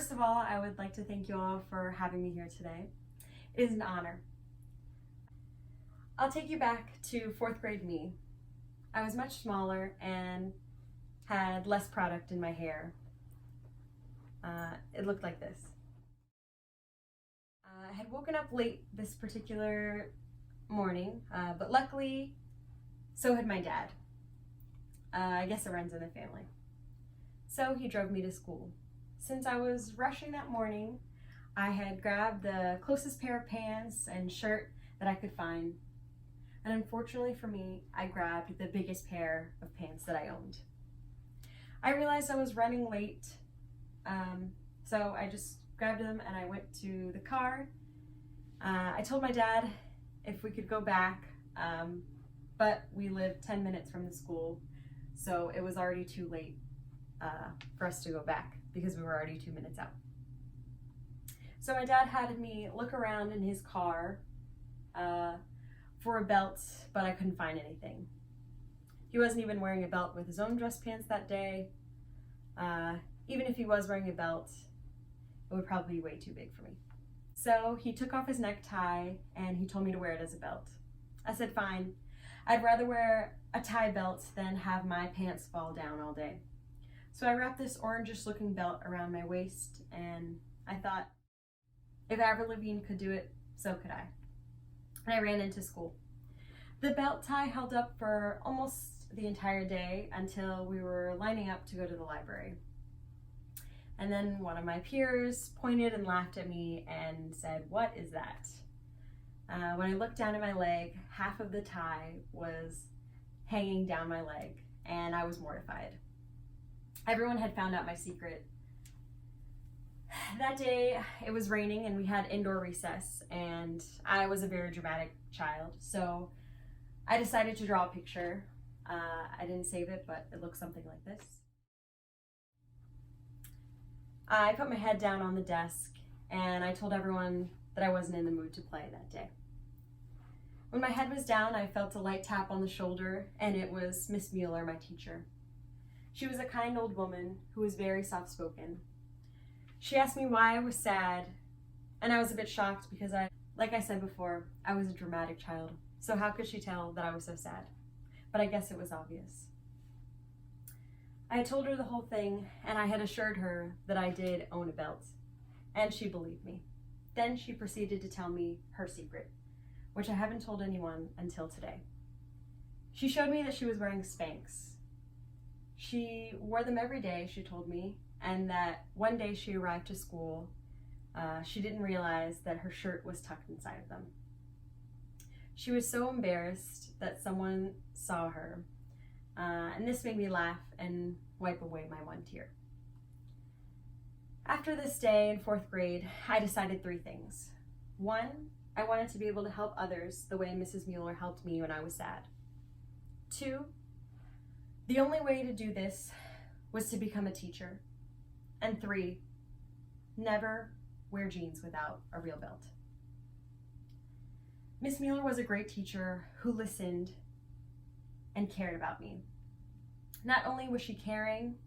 First of all, I would like to thank you all for having me here today. It is an honor. I'll take you back to fourth grade me. I was much smaller and had less product in my hair. It looked like this. I had woken up late this particular morning, but luckily, so had my dad. I guess it runs in the family. So he drove me to school. Since I was rushing that morning, I had grabbed the closest pair of pants and shirt that I could find. And unfortunately for me, I grabbed the biggest pair of pants that I owned. I realized I was running late, so I just grabbed them and I went to the car. I told my dad if we could go back, but we lived 10 minutes from the school, so it was already too late for us to go back because we were already 2 minutes out. So my dad had me look around in his car for a belt, but I couldn't find anything. He wasn't even wearing a belt with his own dress pants that day. Even if he was wearing a belt, it would probably be way too big for me. So he took off his necktie and he told me to wear it as a belt. I said, fine. I'd rather wear a tie belt than have my pants fall down all day. So I wrapped this orangish looking belt around my waist and I thought, if Avril Lavigne could do it, so could I. And I ran into school. The belt tie held up for almost the entire day until we were lining up to go to the library. And then one of my peers pointed and laughed at me and said, "What is that?" When I looked down at my leg, half of the tie was hanging down my leg, and I was mortified. Everyone had found out my secret. That day, it was raining and we had indoor recess, and I was a very dramatic child, so I decided to draw a picture. I didn't save it, but it looks something like this. I put my head down on the desk and I told everyone that I wasn't in the mood to play that day. When my head was down, I felt a light tap on the shoulder, and it was Miss Mueller, my teacher. She was a kind old woman who was very soft-spoken. She asked me why I was sad, and I was a bit shocked because like I said before, I was a dramatic child. So how could she tell that I was so sad? But I guess it was obvious. I had told her the whole thing, and I had assured her that I did own a belt, and she believed me. Then she proceeded to tell me her secret, which I haven't told anyone until today. She showed me that she was wearing Spanx. She wore them every day, she told me, and that one day she arrived to school, she didn't realize that her shirt was tucked inside of them. She was so embarrassed that someone saw her, and this made me laugh and wipe away my one tear. After this day in fourth grade, I decided 3 things. 1, I wanted to be able to help others the way Mrs. Mueller helped me when I was sad. 2, the only way to do this was to become a teacher. And 3, never wear jeans without a real belt. Miss Mueller was a great teacher who listened and cared about me. Not only was she caring,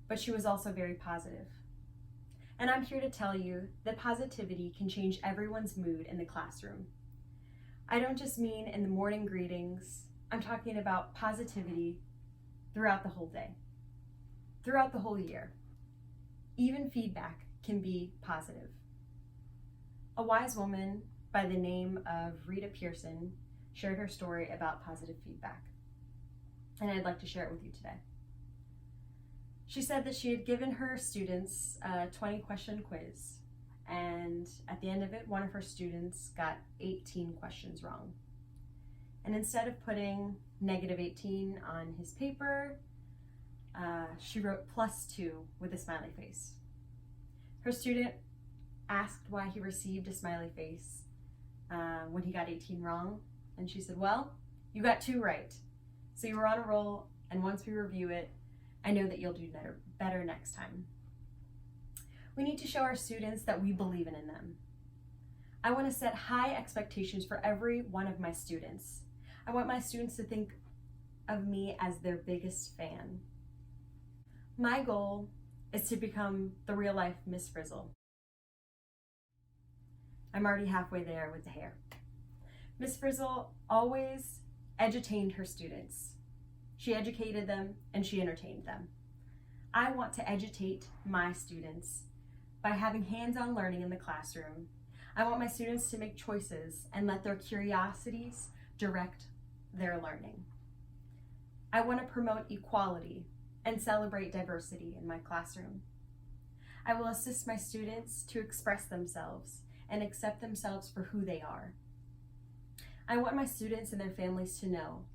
but she was also very positive. And I'm here to tell you that positivity can change everyone's mood in the classroom. I don't just mean in the morning greetings. I'm talking about positivity throughout the whole day, throughout the whole year. Even feedback can be positive. A wise woman by the name of Rita Pearson shared her story about positive feedback, and I'd like to share it with you today. She said that she had given her students a 20-question quiz, and at the end of it, one of her students got 18 questions wrong. And instead of putting -18 on his paper, she wrote +2 with a smiley face. Her student asked why he received a smiley face when he got 18 wrong, and she said, "Well, you got 2 right. So you were on a roll, and once we review it, I know that you'll do better next time." We need to show our students that we believe in them. I want to set high expectations for every one of my students. I want my students to think of me as their biggest fan. My goal is to become the real life Miss Frizzle. I'm already halfway there with the hair. Miss Frizzle always edutained her students. She educated them and she entertained them. I want to educate my students by having hands-on learning in the classroom. I want my students to make choices and let their curiosities direct their learning. I want to promote equality and celebrate diversity in my classroom. I will assist my students to express themselves and accept themselves for who they are. I want my students and their families to know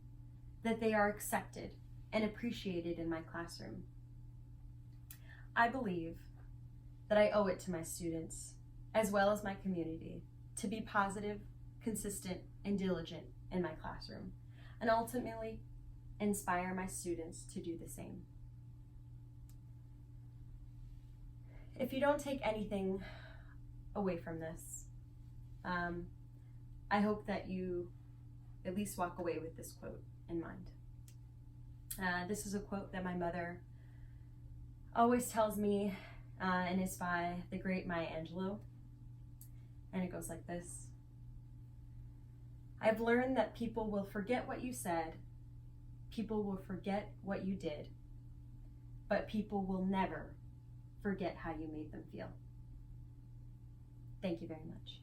that they are accepted and appreciated in my classroom. I believe that I owe it to my students, as well as my community, to be positive, consistent, and diligent in my classroom, and ultimately inspire my students to do the same. If you don't take anything away from this, I hope that you at least walk away with this quote in mind. This is a quote that my mother always tells me, and it's by the great Maya Angelou, and it goes like this. I've learned that people will forget what you said, people will forget what you did, but people will never forget how you made them feel. Thank you very much.